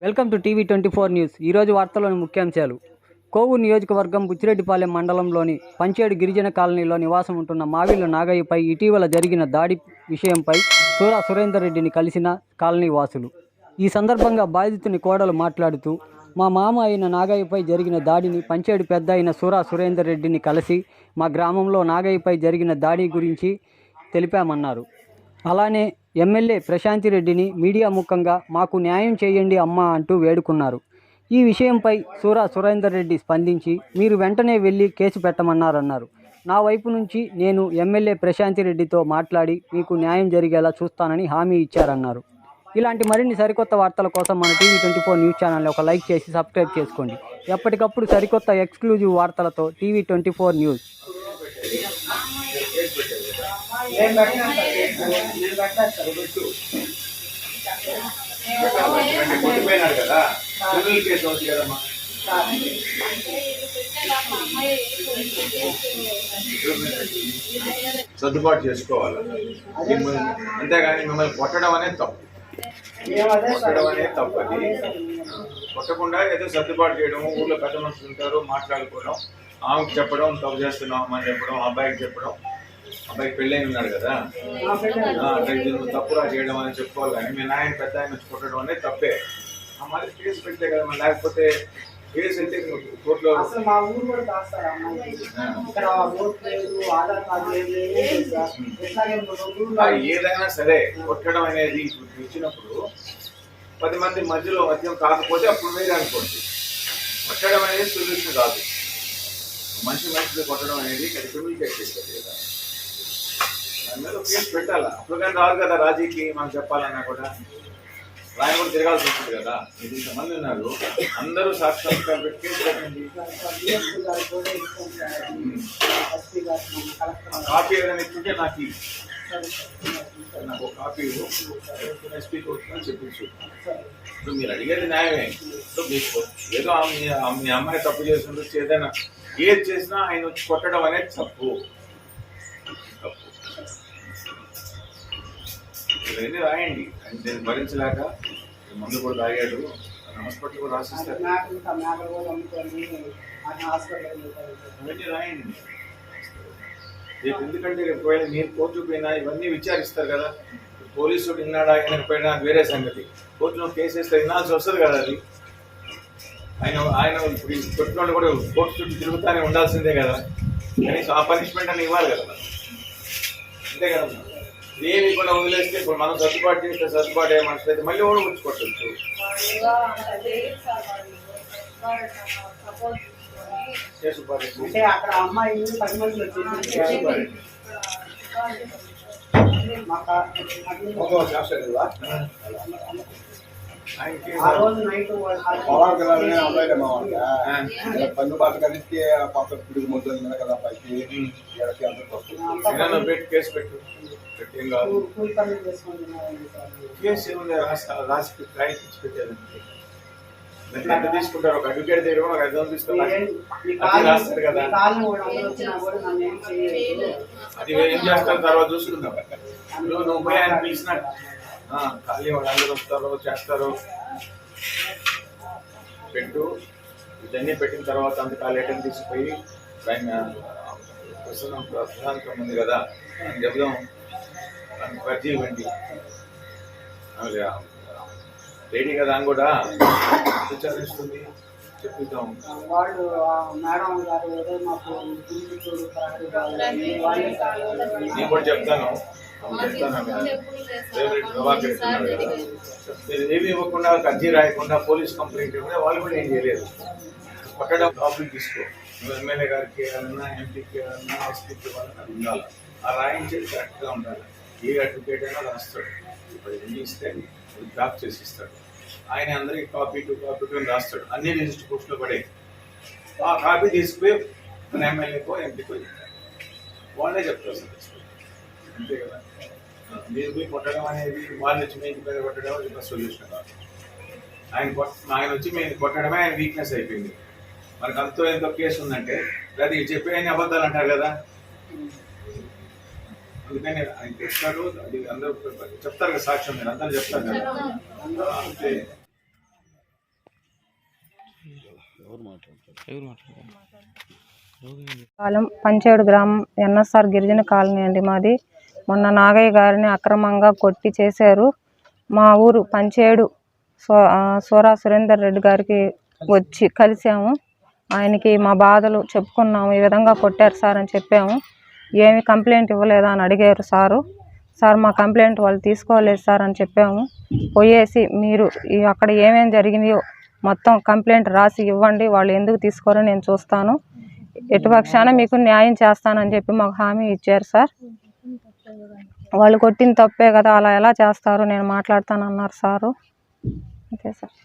Welcome to TV 24 news. ఈరోజు వార్తల్లోని ముఖ్యాంశాలు. కోవూరు నియోజకవర్గం బుచ్చిరెడ్డిపాలెం మండలంలోని పంచేడు గిరిజన కాలనీలో నివాసం ఉంటున్న మావిళ్ళ నాగయ్యపై ఇటీవల జరిగిన దాడి విషయంపై సూరా సురేందర్ రెడ్డిని కలిసిన కాలనీ వాసులు. ఈ సందర్భంగా బాధితుని కోడలు మాట్లాడుతూ, మా మామ అయిన నాగయ్యపై జరిగిన దాడిని పంచేడు పెద్ద అయిన సూరా సురేందర్ రెడ్డిని కలిసి మా గ్రామంలో నాగయ్యపై జరిగిన దాడి గురించి తెలిపామన్నారు. అలానే ఎమ్మెల్యే ప్రశాంతిరెడ్డిని మీడియా ముఖంగా మాకు న్యాయం చేయండి అమ్మా అంటూ వేడుకున్నారు. ఈ విషయంపై సూరా సురేందర్ రెడ్డి స్పందించి, మీరు వెంటనే వెళ్ళి కేసు పెట్టమన్నారన్నారు. నా వైపు నుంచి నేను ఎమ్మెల్యే ప్రశాంతిరెడ్డితో మాట్లాడి మీకు న్యాయం జరిగేలా చూస్తానని హామీ ఇచ్చారన్నారు. ఇలాంటి మరిన్ని సరికొత్త వార్తల కోసం మన టీవీ 24 న్యూస్ ఛానల్ని ఒక లైక్ చేసి సబ్స్క్రైబ్ చేసుకోండి. ఎప్పటికప్పుడు సరికొత్త ఎక్స్క్లూజివ్ వార్తలతో టీవీ 24 న్యూస్. సర్దుబాటు చేసుకోవాలి, అంతేగాని మిమ్మల్ని కొట్టడం అనేది తప్పు. అది కొట్టకుండా ఏదో సర్దుబాటు చేయడం, ఊళ్ళో పెద్ద మనుషులు ఉంటారు మాట్లాడుకోవడం, ఆమెకు చెప్పడం తప్పు చేస్తున్నాం అని చెప్పడం, అబ్బాయికి చెప్పడం. అబ్బాయికి పెళ్ళైన ఉన్నాడు కదా, తప్పురా చేయడం అని చెప్పుకోవాలి. కానీ మీ నాయన పెద్ద ఆయన వచ్చి కొట్టడం అనేది తప్పే. మళ్ళీ కేసు పెడితే కదా, మరి లేకపోతే కేసు అయితే కోర్టులో ఏదైనా సరే కొట్టడం అనేది ఇచ్చినప్పుడు 10 మంది మధ్యలో మద్యం కాకపోతే అప్పుడు మీరు అనుకోండి. కొట్టడం అనేది సొల్యూషన్ కాదు. మనిషిని కొట్టడం అనేది కమ్యూనికేట్ చేస్తారు కదా, దాని మీద కేసు పెట్టాలా. అప్పుడు కానీ రాదు కదా రాజీకి మనం చెప్పాలన్నా కూడా. ఆయన కూడా తిరగాల్సి వస్తుంది కదా. మీరు ఇంతమంది ఉన్నారు, అందరూ సాక్షాత్కారం పెట్టి కేసు పెట్టండి. కాపీ ఏదైనా ఇస్తుంటే నాకు కాపీ ఎస్పీ కోర్టులో చెప్పించు. ఇప్పుడు మీరు అడిగేది న్యాయమే. మీకు ఏదో మీ అమ్మాయి తప్పు చేస్తుంటే ఏదైనా ఏది చేసినా ఆయన వచ్చి కొట్టడం అనేది తప్పు. ఇవన్నీ రాయండి. నేను భరించలేక మందు కూడా తాగాడు, హాస్పిటల్ కూడా రాసిస్తారు. అవన్నీ రాయండి. రేపు ఎందుకంటే రేపు మీరు కోర్టుకు పోయినా ఇవన్నీ విచారిస్తారు కదా. పోలీసుడు విన్నాడా వినకపోయినా వేరే సంగతి. కోర్టులో కేసు వేస్తే వినాల్సి వస్తుంది కదా. అది ఆయన ఇప్పుడు కొట్టినోళ్ళు కూడా కోర్టు చుట్టూ తిరుగుతానే ఉండాల్సిందే కదా. కనీసం ఆ పనిష్మెంట్ అని ఇవ్వాలి కదా. అంతే కదా. ఏమి కూడా వదిలేస్తే ఇప్పుడు మనం సర్దుబాటు చేస్తే సర్దుబాటు అయ్యే మనుషులు అయితే మళ్ళీ కూడా వచ్చి కొట్టచ్చు. కేసు పెట్టు. కేసు ఏముంది, రాసి పెట్టారంటే ఎంత తీసుకుంటారు. ఒక అడ్వకేట్ దగ్గర ఒక అర్థం తీసుకుంటారు కదా. అది ఏం చేస్తారు తర్వాత చూసుకుందాం. నువ్వు పోయి ఆయన పిలిచినా ఖాళీ వాళ్ళు అందరూ వస్తారో చేస్తారో పెట్టు. ఇవన్నీ పెట్టిన తర్వాత అంత లేటం తీసుకుపోయి ఆయన ప్రధానికం ఉంది కదా అని చెప్దాం. అర్జీ ఇవ్వండి. లేడీ కదా అని కూడా విచారిస్తుంది, చెప్పిద్దాం. నేను కూడా చెప్తాను. మీరు ఏమి ఇవ్వకుండా అర్జీ రాయకుండా పోలీస్ కంప్లైంట్ ఇవ్వకుండా వాళ్ళు కూడా ఏం చేయలేదు. కొట్టడం కాపీ తీసుకో. నువ్వు ఎమ్మెల్యే గారికి ఏమన్నా, ఎంపీకి ఏమన్నా, ఎస్పీకి వాళ్ళని ఉండాలి. ఆ రాయించేది కరెక్ట్గా ఉండాలి. ఏ అడ్వకేట్ అయినా రాస్తాడు. ఇప్పుడు ఎన్ని ఇస్తే డ్రాప్ చేసి ఇస్తాడు. ఆయన అందరికీ కాపీ టు రాస్తాడు. అన్ని రిజిస్టర్ పోస్టులో పడే ఆ కాపీ తీసుకుపోయి మన ఎమ్మెల్యేకో ఎంపీకో వాళ్ళే చెప్తారు సార్. అంతే కదా. మీరు పోయి కొట్టడం అనేది వాళ్ళు వచ్చి మీ మీద కొట్టడం ఇది సొల్యూషన్ కాదు. ఆయన వచ్చి మేము కొట్టడమే ఆయన వీక్నెస్ అయిపోయింది. మనకు అంతో ఎంతో కేసు ఉందంటే అది చెప్పి ఆయన అబద్ధాలు అంటారు కదా. అందుకని ఆయన తెస్తాడు. అది అందరూ చెప్తారు కదా, సాక్ష్యం మీరు అందరూ చెప్తారు కదా. అంతే. పాలెం పంచేడు గ్రామం ఎన్ఎస్ఆర్ గిరిజన కాలనీ అండి మాది. మొన్న నాగయ్య గారిని అక్రమంగా కొట్టి చేశారు. మా ఊరు పంచేడు సోరా సురేందర్ రెడ్డి గారికి వచ్చి కలిసాము. ఆయనకి మా బాధలు చెప్పుకున్నాము. ఈ విధంగా కొట్టారు సార్ అని చెప్పాము. ఏమి కంప్లైంట్ ఇవ్వలేదా అని అడిగారు సారు. సార్ మా కంప్లైంట్ వాళ్ళు తీసుకోలేదు సార్ అని చెప్పాము. పోయేసి మీరు అక్కడ ఏమేమి జరిగినాయో మొత్తం కంప్లైంట్ రాసి ఇవ్వండి, వాళ్ళు ఎందుకు తీసుకోరో నేను చూస్తాను, ఎటుపక్షాన మీకు న్యాయం చేస్తానని చెప్పి మాకు హామీ ఇచ్చారు సార్. వాళ్ళు కొట్టిన తప్పే కదా, అలా ఎలా చేస్తారు, నేను మాట్లాడతానన్నారు సారు. అంతే సార్.